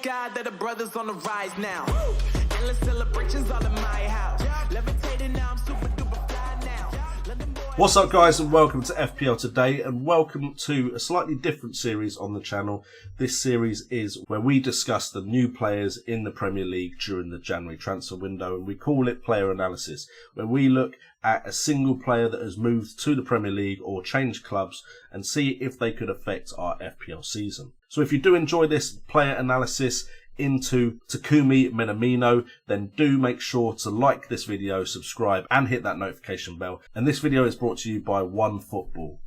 thank God that the brothers on the rise now. Endless celebrations all in my house. Levitating now, I'm super duper fly now. What's up, guys, and welcome to FPL Today, and welcome to a slightly different series on the channel. This series is where we discuss the new players in the Premier League during the January transfer window, and we call it Player Analysis, where we look at a single player that has moved to the Premier League or changed clubs and see if they could affect our FPL season. So if you do enjoy this player analysis into Takumi Minamino, then do make sure to like this video, subscribe and hit that notification bell. And this video is brought to you by OneFootball.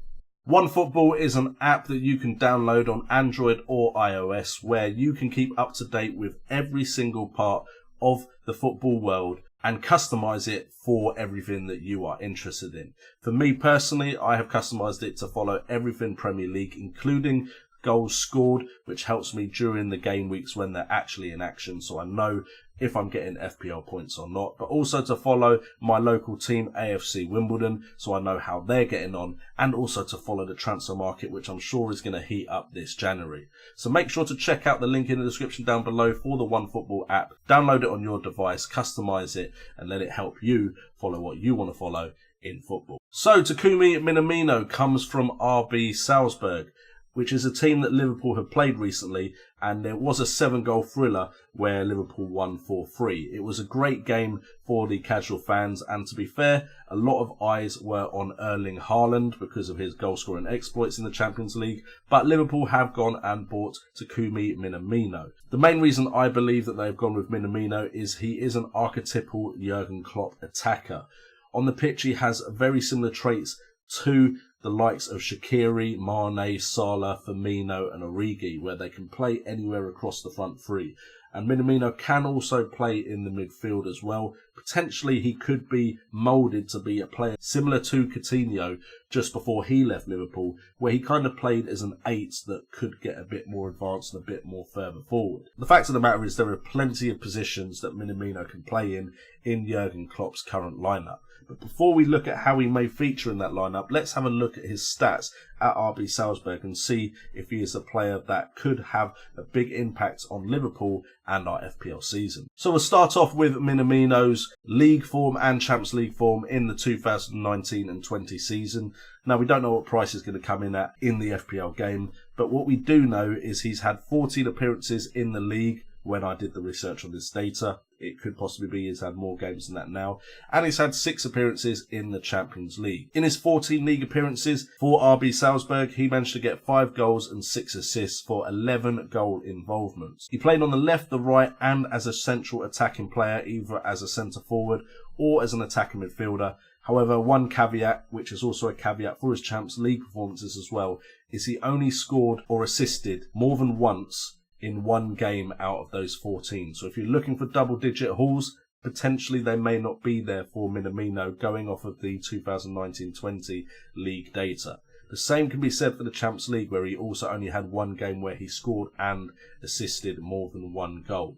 OneFootball is an app that you can download on Android or iOS, where you can keep up to date with every single part of the football world and customize it for everything that you are interested in. For me personally, I have customized it to follow everything Premier League, including goals scored, which helps me during the game weeks when they're actually in action, so I know if I'm getting FPL points or not, but also to follow my local team AFC Wimbledon, so I know how they're getting on, and also to follow the transfer market, which I'm sure is going to heat up this January. So make sure to check out the link in the description down below for the OneFootball app. Download it on your device, customize it, and let it help you follow what you want to follow in football. So Takumi Minamino comes from RB Salzburg, which is a team that Liverpool have played recently, and there was a 7-goal thriller where Liverpool won 4-3. It was a great game for the casual fans, and to be fair, a lot of eyes were on Erling Haaland because of his goal-scoring exploits in the Champions League, but Liverpool have gone and bought Takumi Minamino. The main reason I believe that they've gone with Minamino is he is an archetypal Jurgen Klopp attacker. On the pitch, he has very similar traits to the likes of Shaqiri, Mane, Salah, Firmino and Origi, where they can play anywhere across the front three. And Minamino can also play in the midfield as well. Potentially he could be moulded to be a player similar to Coutinho just before he left Liverpool, where he kind of played as an 8 that could get a bit more advanced and a bit more further forward. The fact of the matter is there are plenty of positions that Minamino can play in Jurgen Klopp's current lineup. But before we look at how he may feature in that lineup, let's have a look at his stats at RB Salzburg and see if he is a player that could have a big impact on Liverpool and our FPL season. So we'll start off with Minamino's league form and Champions League form in the 2019 and 20 season. Now, we don't know what price is going to come in at in the FPL game, but what we do know is he's had 14 appearances in the league when I did the research on this data. It could possibly be he's had more games than that now. And he's had 6 appearances in the Champions League. In his 14 league appearances for RB Salzburg, he managed to get 5 goals and 6 assists for 11 goal involvements. He played on the left, the right and as a central attacking player, either as a centre forward or as an attacking midfielder. However, one caveat, which is also a caveat for his Champions League performances as well, is he only scored or assisted more than once in one game out of those 14. So if you're looking for double-digit hauls, potentially they may not be there for Minamino going off of the 2019-20 league data. The same can be said for the Champions League, where he also only had one game where he scored and assisted more than one goal.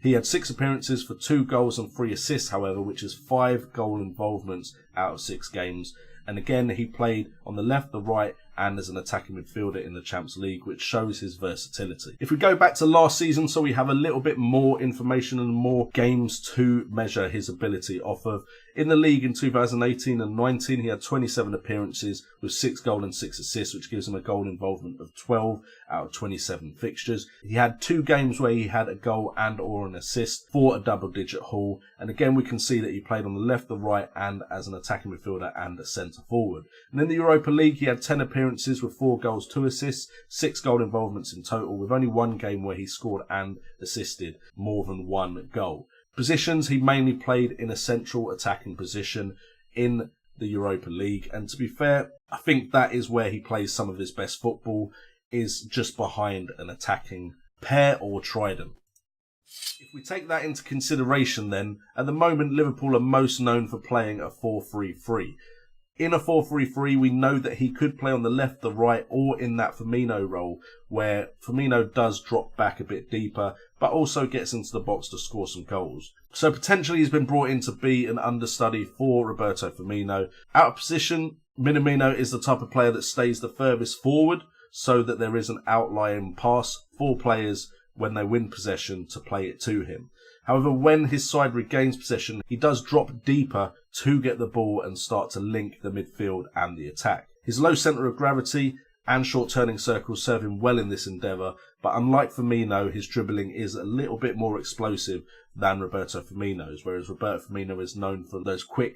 He had 6 appearances for 2 goals and 3 assists, however, which is 5 goal involvements out of 6 games. And again, he played on the left, the right, and as an attacking midfielder in the Champions League, which shows his versatility. If we go back to last season, so we have a little bit more information and more games to measure his ability off of. In the league in 2018 and 19, he had 27 appearances with 6 goals and 6 assists, which gives him a goal involvement of 12 out of 27 fixtures. He had 2 games where he had a goal and or an assist for a double-digit haul. And again, we can see that he played on the left, the right, and as an attacking midfielder and a centre forward. And in the Europa League, he had 10 appearances with 4 goals, 2 assists, 6 goal involvements in total, with only 1 game where he scored and assisted more than 1 goal. Positions, he mainly played in a central attacking position in the Europa League, and to be fair, I think that is where he plays some of his best football, is just behind an attacking pair or trident. If we take that into consideration then, at the moment Liverpool are most known for playing a 4-3-3. In a 4-3-3, we know that he could play on the left, the right, or in that Firmino role, where Firmino does drop back a bit deeper, but also gets into the box to score some goals. So potentially he's been brought in to be an understudy for Roberto Firmino. Out of position, Minamino is the type of player that stays the furthest forward, so that there is an outlying pass for players when they win possession to play it to him. However, when his side regains possession, he does drop deeper to get the ball and start to link the midfield and the attack. His low centre of gravity and short turning circles serve him well in this endeavour, but unlike Firmino, his dribbling is a little bit more explosive than Roberto Firmino's, whereas Roberto Firmino is known for those quick,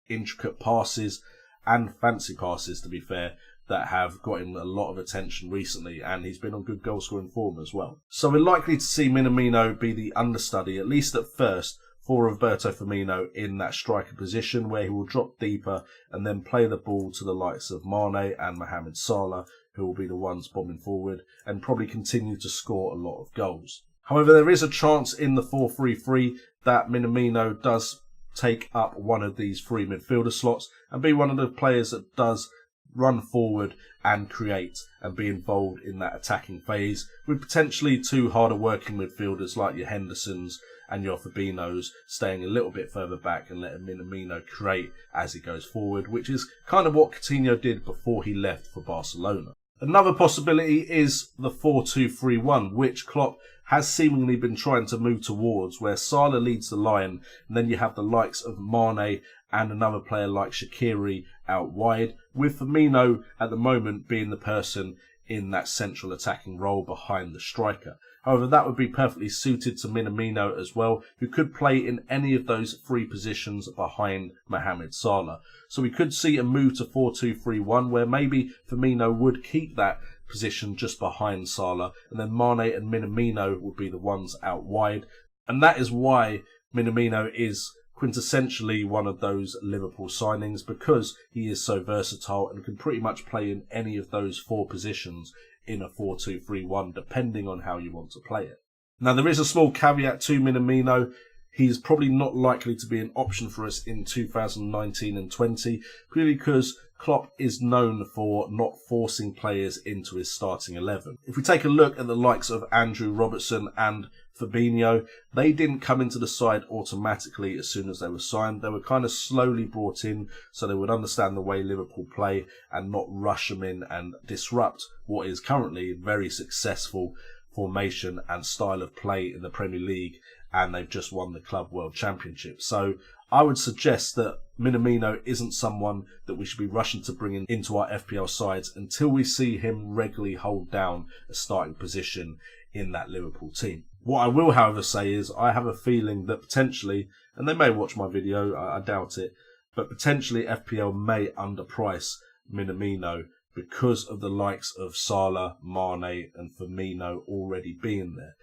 intricate passes and fancy passes, to be fair, that have got him a lot of attention recently, and he's been on good goal scoring form as well. So we're likely to see Minamino be the understudy, at least at first, for Roberto Firmino in that striker position, where he will drop deeper and then play the ball to the likes of Mane and Mohamed Salah, who will be the ones bombing forward and probably continue to score a lot of goals. However, there is a chance in the 4-3-3 that Minamino does take up one of these three midfielder slots and be one of the players that does run forward and create and be involved in that attacking phase, with potentially two harder working midfielders like your Hendersons and your Firminos staying a little bit further back and letting Minamino create as he goes forward, which is kind of what Coutinho did before he left for Barcelona. Another possibility is the 4-2-3-1, which Klopp has seemingly been trying to move towards, where Salah leads the line, and then you have the likes of Mane and another player like Shaqiri out wide, with Firmino at the moment being the person in that central attacking role behind the striker. However, that would be perfectly suited to Minamino as well, who could play in any of those three positions behind Mohamed Salah. So we could see a move to 4-2-3-1, where maybe Firmino would keep that position just behind Salah, and then Mane and Minamino would be the ones out wide. And that is why Minamino is quintessentially one of those Liverpool signings, because he is so versatile and can pretty much play in any of those four positions in a 4-2-3-1, depending on how you want to play it. Now, there is a small caveat to Minamino. He's probably not likely to be an option for us in 2019 and 20, purely because Klopp is known for not forcing players into his starting 11. If we take a look at the likes of Andrew Robertson and Firmino, they didn't come into the side automatically as soon as they were signed. They were kind of slowly brought in so they would understand the way Liverpool play and not rush them in and disrupt what is currently a very successful formation and style of play in the Premier League, and they've just won the Club World Championship. So I would suggest that Minamino isn't someone that we should be rushing to bring into our FPL sides until we see him regularly hold down a starting position in that Liverpool team. What I will, however, say is I have a feeling that potentially, and they may watch my video, I doubt it, but potentially FPL may underprice Minamino because of the likes of Salah, Mane and Firmino already being there.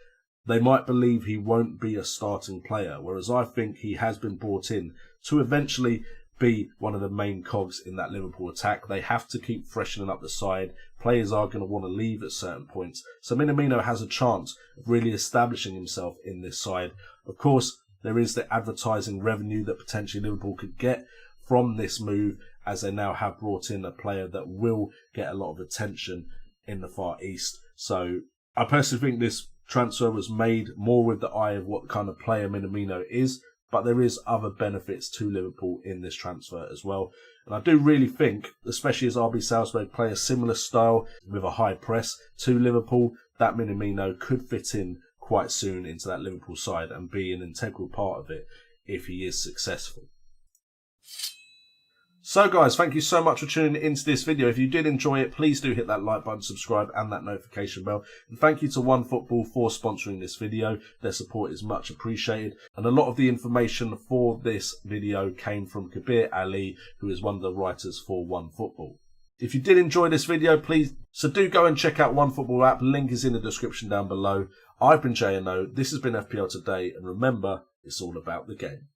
They might believe he won't be a starting player, whereas I think he has been brought in to eventually be one of the main cogs in that Liverpool attack. They have to keep freshening up the side. Players are going to want to leave at certain points. So Minamino has a chance of really establishing himself in this side. Of course, there is the advertising revenue that potentially Liverpool could get from this move, as they now have brought in a player that will get a lot of attention in the Far East. So I personally think this transfer was made more with the eye of what kind of player Minamino is, but there is other benefits to Liverpool in this transfer as well. And I do really think, especially as RB Salzburg play a similar style with a high press to Liverpool, that Minamino could fit in quite soon into that Liverpool side and be an integral part of it if he is successful. So guys, thank you so much for tuning into this video. If you did enjoy it, please do hit that like button, subscribe and that notification bell. And thank you to OneFootball for sponsoring this video. Their support is much appreciated. And a lot of the information for this video came from Kabir Ali, who is one of the writers for OneFootball. If you did enjoy this video, so do go and check out OneFootball app. Link is in the description down below. I've been JNO, this has been FPL Today, and remember, it's all about the game.